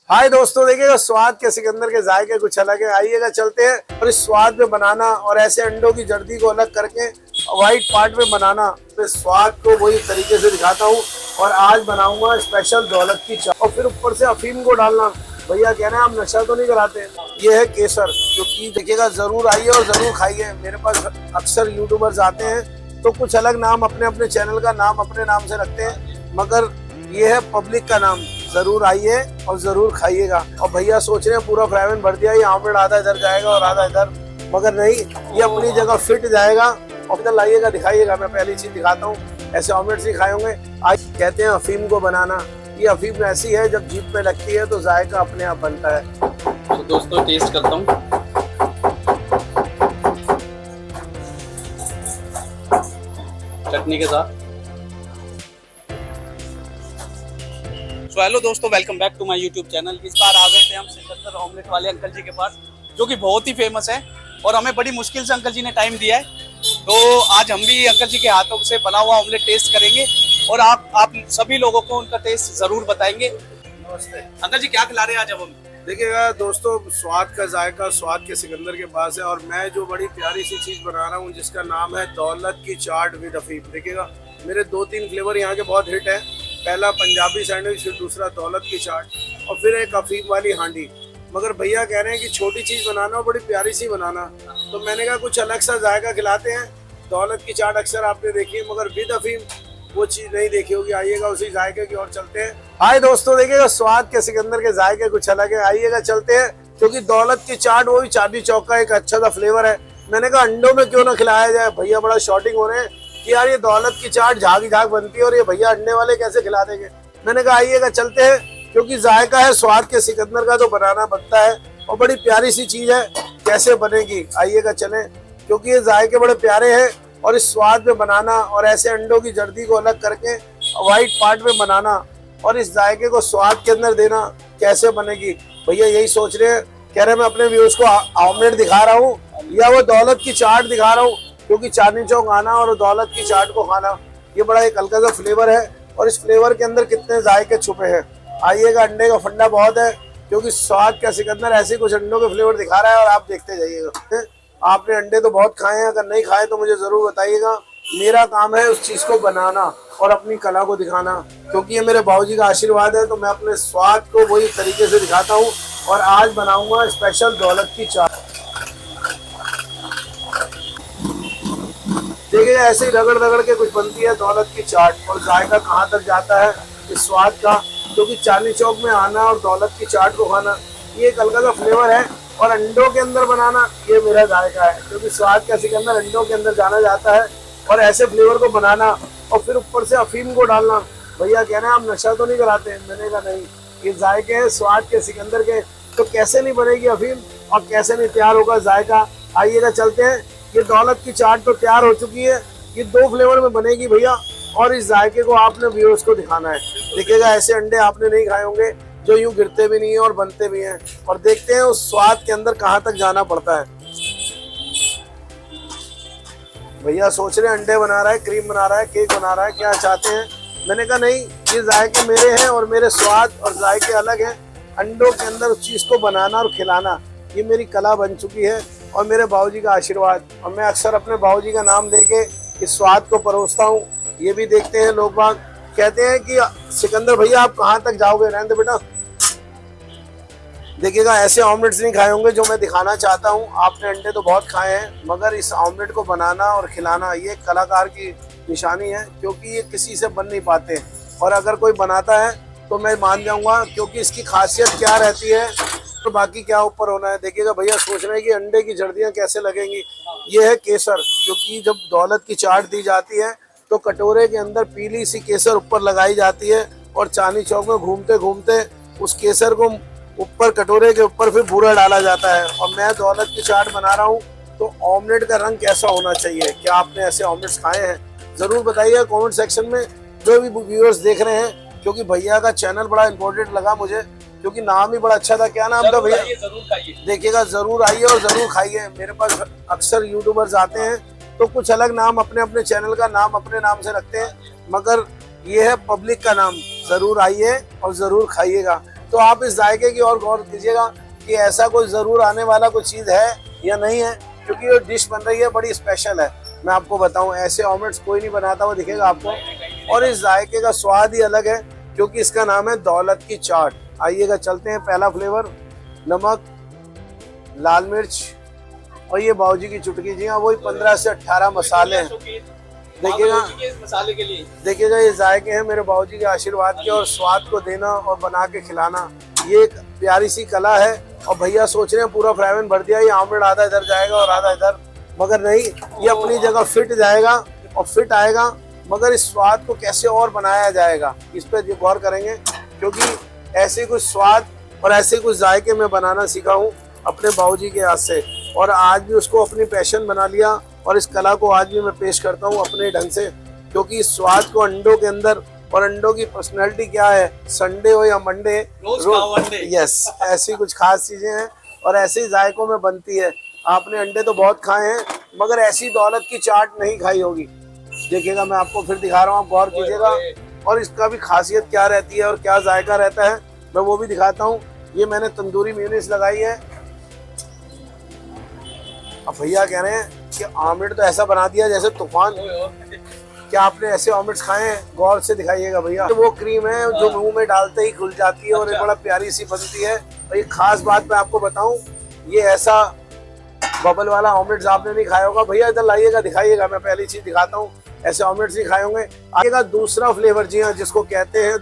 हाय दोस्तों, देखिएगा स्वाद के सिकंदर के जायके कुछ अलग है। आइएगा चलते हैं और इस स्वाद में बनाना और ऐसे अंडों की जर्दी को अलग करके व्हाइट पार्ट में बनाना, तो इस स्वाद को वही तरीके से दिखाता हूँ। और आज बनाऊंगा स्पेशल दौलत की चाय और फिर ऊपर से अफीम को डालना। भैया कह रहे हैं आप नशा तो नहीं कराते। ये है केसर, जो कि देखिएगा जरूर आइए और जरूर खाइए। मेरे पास अक्सर यूट्यूबर्स आते हैं तो कुछ अलग नाम अपने अपने चैनल का नाम अपने नाम से रखते हैं, मगर ये है पब्लिक का नाम। जरूर आइए और जरूर खाइएगा। और भैया सोच रहे हैं पूरा फ्राइमैन भर दिया, ये ऑमलेट आधा इधर जाएगा और आधा इधर, मगर नहीं, ये अपनी जगह फिट जाएगा। और इधर लाइएगा, दिखाइएगा। मैं पहली चीज दिखाता हूँ, ऐसे ऑमलेट ही खाए होंगे। आज कहते हैं अफीम को बनाना। ये अफीम ऐसी है जब जीभ पे लगती है तो जायका अपने आप बनता है। तो दोस्तों टेस्ट करता हूँ। चटनी के साथ। तो हेलो दोस्तों, welcome back to my YouTube channel. इस बार आ गए थे हम सिकंदर ऑमलेट वाले अंकल जी के पास, जो कि बहुत ही फेमस है और हमें बड़ी मुश्किल से अंकल जी ने टाइम दिया है। तो आज हम भी अंकल जी के हाथों से बना हुआ ऑमलेट टेस्ट करेंगे और आप सभी लोगों को उनका टेस्ट जरूर बताएंगे। नमस्ते अंकल जी, क्या खिला रहे हैं आज हम? देखिएगा दोस्तों, स्वाद का जायका स्वाद के सिकंदर के पास है। और मैं जो बड़ी प्यारी सी चीज बना रहा हूँ जिसका नाम है दौलत की चाट विद अफीम। देखिएगा मेरे 2-3 फ्लेवर यहाँ के बहुत हिट है। पहला पंजाबी सैंडविच, फिर दूसरा दौलत की चाट और फिर एक अफीम वाली हांडी। मगर भैया कह रहे हैं कि छोटी चीज बनाना और बड़ी प्यारी सी बनाना, तो मैंने कहा कुछ अलग सा जायका खिलाते हैं। दौलत की चाट अक्सर आपने देखी है, मगर विद अफीम वो चीज नहीं देखी होगी। आइएगा उसी जायके की ओर चलते हैं। हाय दोस्तों, देखिएगा स्वाद के सिकंदर के जायके कुछ अलग है। आइएगा चलते हैं, क्योंकि दौलत की चाट वो भी चांदनी चौक का एक अच्छा सा फ्लेवर है। मैंने कहा अंडों में क्यों ना खिलाया जाए। भैया बड़ा शॉर्टिंग हो रहे हैं कि यार ये दौलत की चाट झाग ही झाग बनती है और ये भैया अंडे वाले कैसे खिला देंगे। मैंने कहा आइएगा चलते हैं, क्योंकि जायका है स्वाद के सिकंदर का, तो बनाना बनता है और बड़ी प्यारी सी चीज है। कैसे बनेगी आइएगा चलें, क्योंकि ये जायके बड़े प्यारे हैं। और इस स्वाद में बनाना और ऐसे अंडों की जर्दी को अलग करके व्हाइट पार्ट में बनाना और इस जायके को स्वाद के अंदर देना, कैसे बनेगी। भैया यही सोच रहे हैं, कह रहे हैं मैं अपने व्यूअर्स को ऑमलेट दिखा रहा हूँ या वो दौलत की चाट दिखा रहा हूँ, क्योंकि चांदनी चौक आना और दौलत की चाट को खाना ये बड़ा एक हल्का सा फ्लेवर है। और इस फ्लेवर के अंदर कितने जायके छुपे हैं। आइएगा, अंडे का फंडा बहुत है, क्योंकि स्वाद का सिकंदर ऐसे कुछ अंडों के फ्लेवर दिखा रहा है और आप देखते जाइएगा। आपने अंडे तो बहुत खाए हैं, अगर नहीं खाए तो मुझे जरूर बताइएगा। मेरा काम है उस चीज को बनाना और अपनी कला को दिखाना, क्योंकि ये मेरे बाबूजी का आशीर्वाद है। तो मैं अपने स्वाद को वही तरीके से दिखाता हूँ और आज बनाऊंगा स्पेशल दौलत की चाट। देखिएगा ऐसे ही रगड़ रगड़ के कुछ बनती है दौलत की चाट। और जायका कहाँ तक जाता है इस स्वाद का, क्योंकि चांदनी चौक में आना और दौलत की चाट को खाना ये एक हल्का सा फ्लेवर है। और अंडों के अंदर बनाना ये मेरा जायका है, क्योंकि स्वाद का सिकंदर अंडों के अंदर जाना जाता है। और ऐसे फ्लेवर को बनाना और फिर ऊपर से अफीम को डालना। भैया कह रहे हैं आप नशा तो नहीं कराते। मैंने कहा नहीं, ये जायके हैं स्वाद के सिकंदर के, तो कैसे नहीं बनेगी अफीम और कैसे नहीं तैयार होगा जायका। आइएगा चलते हैं। ये दौलत की चाट तो तैयार हो चुकी है, ये 2 फ्लेवर में बनेगी भैया। और इस जायके को आपने व्यूअर्स को दिखाना है। देखिएगा ऐसे अंडे आपने नहीं खाए होंगे जो यूं गिरते भी नहीं है और बनते भी हैं। और देखते हैं उस स्वाद के अंदर कहाँ तक जाना पड़ता है। भैया सोच रहे हैं अंडे बना रहा है, क्रीम बना रहा है, केक बना रहा है, क्या चाहते हैं। मैंने कहा नहीं, ये जायके मेरे हैं और मेरे स्वाद और जायके अलग हैं। अंडों के अंदर उस चीज को बनाना और खिलाना ये मेरी कला बन चुकी है और मेरे बाबूजी का आशीर्वाद। और मैं अक्सर अपने बाबूजी का नाम लेके इस स्वाद को परोसता हूँ। ये भी देखते हैं लोग बाग, कहते हैं कि सिकंदर भैया आप कहाँ तक जाओगे। रहने दो बेटा। देखिएगा ऐसे ऑमलेट्स नहीं खाए होंगे जो मैं दिखाना चाहता हूँ। आपने अंडे तो बहुत खाए हैं, मगर इस ऑमलेट को बनाना और खिलाना ये कलाकार की निशानी है, क्योंकि ये किसी से बन नहीं पाते। और अगर कोई बनाता है तो मैं मान जाऊंगा, क्योंकि इसकी खासियत क्या रहती है तो बाकी क्या ऊपर होना है। देखिएगा भैया सोच रहे हैं कि अंडे की जर्दियाँ कैसे लगेंगी। ये है केसर, क्योंकि जब दौलत की चाट दी जाती है तो कटोरे के अंदर पीली सी केसर ऊपर लगाई जाती है और चांदनी चौक में घूमते घूमते उस केसर को ऊपर कटोरे के ऊपर फिर भूरा डाला जाता है। और मैं दौलत की चाट बना रहा हूँ, तो ऑमलेट का रंग कैसा होना चाहिए। क्या आपने ऐसे ऑमलेट्स खाए हैं जरूर बताइए कमेंट सेक्शन में, जो भी व्यूअर्स देख रहे हैं। क्योंकि भैया का चैनल बड़ा इंपॉर्टेंट लगा मुझे, क्योंकि नाम ही बड़ा अच्छा था। क्या नाम था भैया? देखिएगा जरूर आइए और जरूर खाइए। मेरे पास अक्सर यूट्यूबर्स आते हैं तो कुछ अलग नाम अपने अपने चैनल का नाम अपने नाम से रखते हैं, मगर ये है पब्लिक का नाम। जरूर आइए और जरूर खाइएगा। तो आप इस जायके की और गौर कीजिएगा कि ऐसा कोई ज़रूर आने वाला कोई चीज़ है या नहीं है, क्योंकि ये डिश बन रही है बड़ी स्पेशल है। मैं आपको बताऊं, ऐसे ऑमलेट्स कोई नहीं बनाता हुआ दिखेगा आपको, और इस जायके का स्वाद ही अलग है, क्योंकि इसका नाम है दौलत की चाट। आइएगा चलते हैं। पहला फ्लेवर नमक, लाल मिर्च और ये बाबूजी की चुटकी। जी हाँ, वही 15 से 18 मसाले हैं। देखिएगा मसाले के लिए, देखिएगा ये जायके हैं मेरे बाबूजी के आशीर्वाद के, और स्वाद को देना और बना के खिलाना ये एक प्यारी सी कला है। और भैया सोच रहे हैं पूरा फ्राई पैन भर दिया, ये आमलेट आधा इधर जाएगा और आधा इधर, मगर नहीं, ये अपनी जगह फिट जाएगा और फिट आएगा। मगर इस स्वाद को कैसे और बनाया जाएगा, इस पर गौर करेंगे, क्योंकि ऐसे कुछ स्वाद और ऐसे कुछ जायके मैं बनाना सीखा हूँ अपने बाबूजी के हाथ से, और आज भी उसको अपनी पैशन बना लिया, और इस कला को आज भी मैं पेश करता हूँ अपने ढंग से। क्योंकि इस स्वाद को अंडों के अंदर, और अंडों की पर्सनैलिटी क्या है, संडे हो या मंडे, रोज यस, ऐसी कुछ खास चीजें हैं और ऐसे ही जायकों में बनती है। आपने अंडे तो बहुत खाए हैं, मगर ऐसी दौलत की चाट नहीं खाई होगी। देखिएगा मैं आपको फिर दिखा रहा हूँ, आप गौर कीजिएगा, और इसका भी खासियत क्या रहती है और क्या जायका रहता है मैं वो भी दिखाता हूँ। ये मैंने तंदूरी मेयोनीज लगाई है। अब भैया कह रहे हैं कि ऑमलेट तो ऐसा बना दिया जैसे तूफान। क्या आपने ऐसे ऑमलेट्स खाए हैं? गौर से दिखाइएगा भैया। तो वो क्रीम है जो मुंह में डालते ही खुल जाती है और एक बड़ा प्यारी सी बनती है। और ये खास बात मैं आपको बताऊं, ये ऐसा बबल वाला ऑमलेट्स आपने नहीं खाया होगा। भैया इधर लाइएगा, दिखाइएगा, मैं पहली चीज दिखाता हूँ। ऐसे ऑमलेट्स नहीं खाए होंगे। आइएगा दूसरा फ्लेवर, जी हाँ, जिसको कहते हैं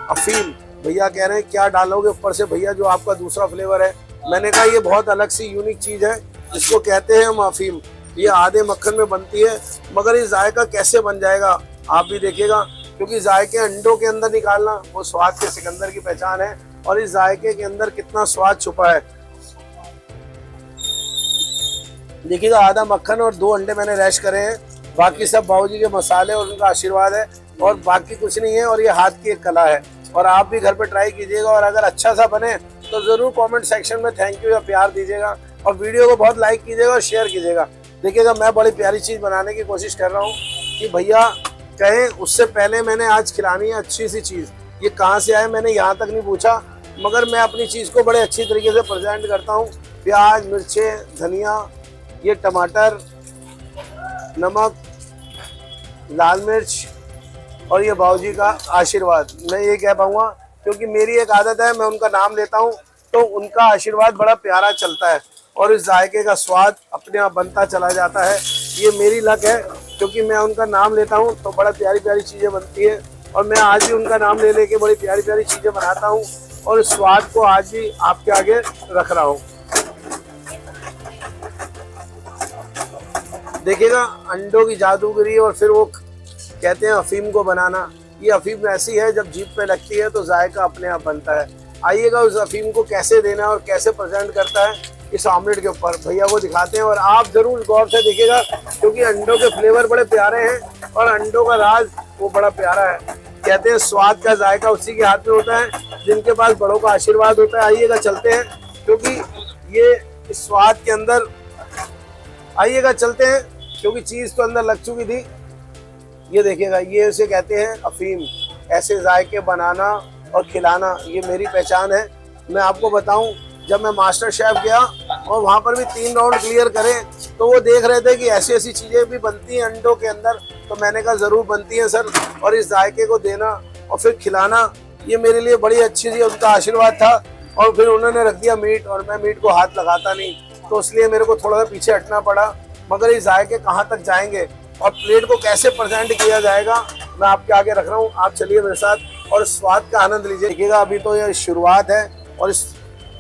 अफीम। भैया कह रहे हैं क्या डालोगे ऊपर से भैया, जो आपका दूसरा फ्लेवर है। मैंने कहा ये बहुत अलग सी यूनिक चीज है, जिसको कहते हैं हम अफीम। ये आधे मक्खन में बनती है, मगर ये जायका कैसे बन जाएगा आप भी देखिएगा, क्योंकि जायके अंडों के अंदर निकालना वो स्वाद के सिकंदर की पहचान है। और इस जायके के अंदर कितना स्वाद छुपा है देखिएगा। आधा मक्खन और 2 अंडे मैंने रैश करे हैं, बाकी सब बाबूजी के मसाले और उनका आशीर्वाद है, और बाकी कुछ नहीं है। और ये हाथ की एक कला है, और आप भी घर पे ट्राई कीजिएगा, और अगर अच्छा सा बने तो जरूर कमेंट सेक्शन में थैंक यू या प्यार दीजिएगा, और वीडियो को बहुत लाइक कीजिएगा और शेयर कीजिएगा। देखिएगा मैं बड़ी प्यारी चीज़ बनाने की कोशिश कर रहा हूँ कि भैया कहें उससे पहले मैंने आज खिलानी है अच्छी सी चीज़। ये कहाँ से आए मैंने यहाँ तक नहीं पूछा, मगर मैं अपनी चीज़ को बड़े अच्छी तरीके से प्रेजेंट करता हूँ। प्याज, मिर्चें, धनिया, ये टमाटर, नमक, लाल मिर्च और ये बाबूजी का आशीर्वाद। मैं ये कह पाऊँगा क्योंकि मेरी एक आदत है, मैं उनका नाम लेता हूँ तो उनका आशीर्वाद बड़ा प्यारा चलता है, और इस जायके का स्वाद अपने आप बनता चला जाता है। ये मेरी लक है, क्योंकि मैं उनका नाम लेता हूँ तो बड़ा प्यारी प्यारी चीज़ें बनती है, और मैं आज भी उनका नाम ले लेके बड़ी प्यारी प्यारी चीज़ें बनाता हूँ, और इस स्वाद को आज भी आपके आगे रख रहा हूँ। देखिएगा अंडों की जादूगरी, और फिर वो कहते हैं अफीम को बनाना। ये अफीम ऐसी है जब जीभ पे लगती है तो जायका अपने आप बनता है। आइएगा उस अफीम को कैसे देना और कैसे प्रेजेंट करता है इस ऑमलेट के ऊपर भैया को दिखाते हैं, और आप जरूर गौर से देखिएगा, क्योंकि अंडों के फ्लेवर बड़े प्यारे हैं और अंडों का राज वो बड़ा प्यारा है। कहते हैं स्वाद का जायका उसी के हाथ में होता है जिनके पास बड़ों का आशीर्वाद होता है। आइएगा चलते हैं, क्योंकि ये इस स्वाद के अंदर, आइएगा चलते हैं, क्योंकि चीज़ तो अंदर लग चुकी थी। ये देखिएगा, ये उसे कहते हैं अफीम। ऐसे जायके बनाना और खिलाना ये मेरी पहचान है। मैं आपको बताऊं, जब मैं मास्टर शेफ गया और वहाँ पर भी 3 राउंड क्लियर करे तो वो देख रहे थे कि ऐसी ऐसी चीज़ें भी बनती हैं अंडों के अंदर, तो मैंने कहा ज़रूर बनती हैं सर, और इस जायके को देना और फिर खिलाना ये मेरे लिए बड़ी अच्छी चीज़, उनका आशीर्वाद था। और फिर उन्होंने रख दिया मीट, और मैं मीट को हाथ लगाता नहीं, तो इसलिए मेरे को थोड़ा सा पीछे हटना पड़ा। मगर ये जायके कहाँ तक जाएंगे और प्लेट को कैसे प्रेजेंट किया जाएगा मैं आपके आगे रख रहा हूँ। आप चलिए मेरे साथ और स्वाद का आनंद लीजिए। देखिएगा अभी तो ये शुरुआत है, और इस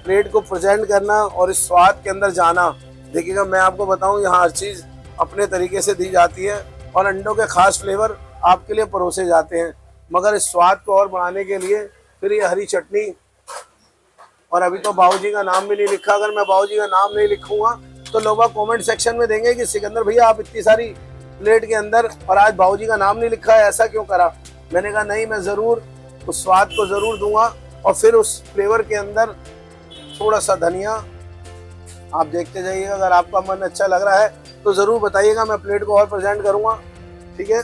प्लेट को प्रेजेंट करना और इस स्वाद के अंदर जाना। देखिएगा मैं आपको बताऊं, यहाँ हर चीज़ अपने तरीके से दी जाती है, और अंडों के खास फ्लेवर आपके लिए परोसे जाते हैं। मगर इस स्वाद को और बढ़ाने के लिए फिर ये हरी चटनी, और अभी तो बाबूजी का नाम भी नहीं लिखा। अगर मैं बाबूजी का नाम नहीं लिखूंगा तो लोग कमेंट सेक्शन में देंगे कि सिकंदर भैया आप इतनी सारी प्लेट के अंदर और आज बाबूजी का नाम नहीं लिखा है, ऐसा क्यों करा। मैंने कहा नहीं, मैं ज़रूर उस स्वाद को ज़रूर दूंगा, और फिर उस फ्लेवर के अंदर थोड़ा सा धनिया। आप देखते जाइएगा, अगर आपका मन अच्छा लग रहा है तो ज़रूर बताइएगा, मैं प्लेट को और प्रेजेंट करूँगा। ठीक है,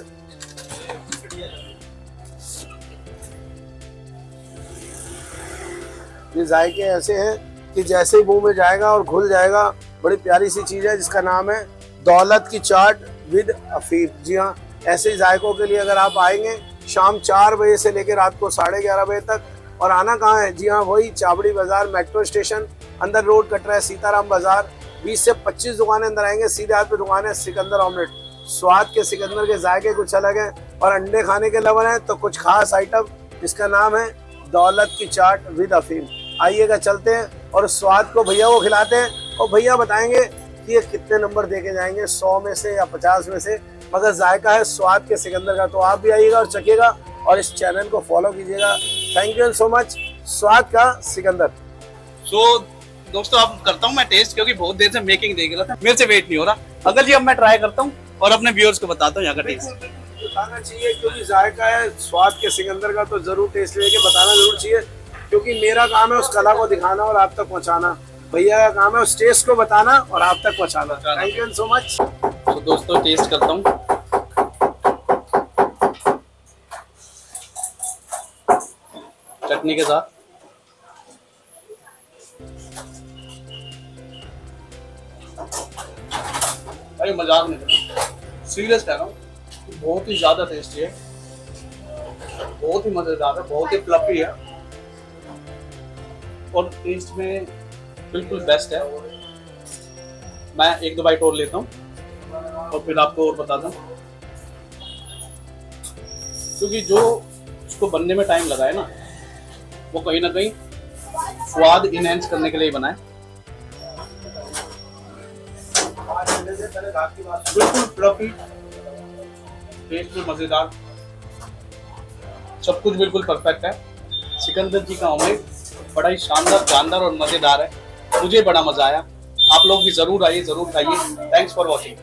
ये जायके ऐसे हैं कि जैसे ही मुंह में जाएगा और घुल जाएगा। बड़ी प्यारी सी चीज़ है जिसका नाम है दौलत की चाट विद अफीम। जी हाँ, ऐसे ही जायकों के लिए अगर आप आएंगे शाम 4 बजे से लेकर रात को 11:30 बजे तक। और आना कहाँ है? जी हाँ, वही चाबड़ी बाजार मेट्रो स्टेशन, अंदर रोड कट रहा है सीताराम बाजार। 20 से 25 दुकानें अंदर आएंगे, सीधे हाथ पे दुकान है सिकंदर ऑमलेट। स्वाद के सिकंदर के जायके कुछ अलग है और अंडे खाने के लवर हैं तो कुछ खास आइटम जिसका नाम है दौलत की चाट विद अफीम। आइएगा, चलते हैं और उस स्वाद को भैया को खिलाते हैं और भैया बताएंगे कि ये कितने नंबर देके जाएंगे, 100 में से या 50 में से। मगर जायका है स्वाद के सिकंदर का। तो आप भी आइएगा और चखिएगा और इस चैनल को फॉलो कीजिएगा। Thank you so much. स्वाद का सिकंदर। सो दोस्तों अब करता हूँ मैं टेस्ट, क्योंकि बहुत देर से मेकिंग देख रहा था, मेरे से वेट नहीं हो रहा। अंकल जी अब मैं ट्राई करता हूँ और अपने व्यूअर्स को बताता हूँ यहाँ का टेस्ट। बताना चाहिए क्योंकि जायका है स्वाद के सिकंदर का, तो जरूर टेस्ट लेके बताना जरूर चाहिए, क्योंकि मेरा काम है उस कला को दिखाना और आप तक पहुंचाना। भैया का काम है उस टेस्ट को बताना और आप तक पहुंचाना। Thank you so much. तो दोस्तों टेस्ट करता हूँ। चटनी के साथ भाई मजाक नहीं कर रहा, सीरियस कह रहा हूँ, बहुत ही ज्यादा टेस्टी है, बहुत ही मजेदार है, बहुत ही फ्लफी है और टेस्ट में बिल्कुल बेस्ट है। मैं 1-2 बाइट और लेता हूँ और फिर आपको और बताता हूँ, क्योंकि जो उसको बनने में टाइम लगा है ना, वो कहीं ना कहीं स्वाद इनहेंस करने के लिए बना है। बिल्कुल फ्लफी, टेस्ट में मजेदार, सब कुछ बिल्कुल परफेक्ट है। सिकंदर जी का ऑमलेट बड़ा ही शानदार, जानदार और मजेदार है। मुझे बड़ा मजा आया। आप लोग भी जरूर आइए, जरूर खाइए। Thanks for watching.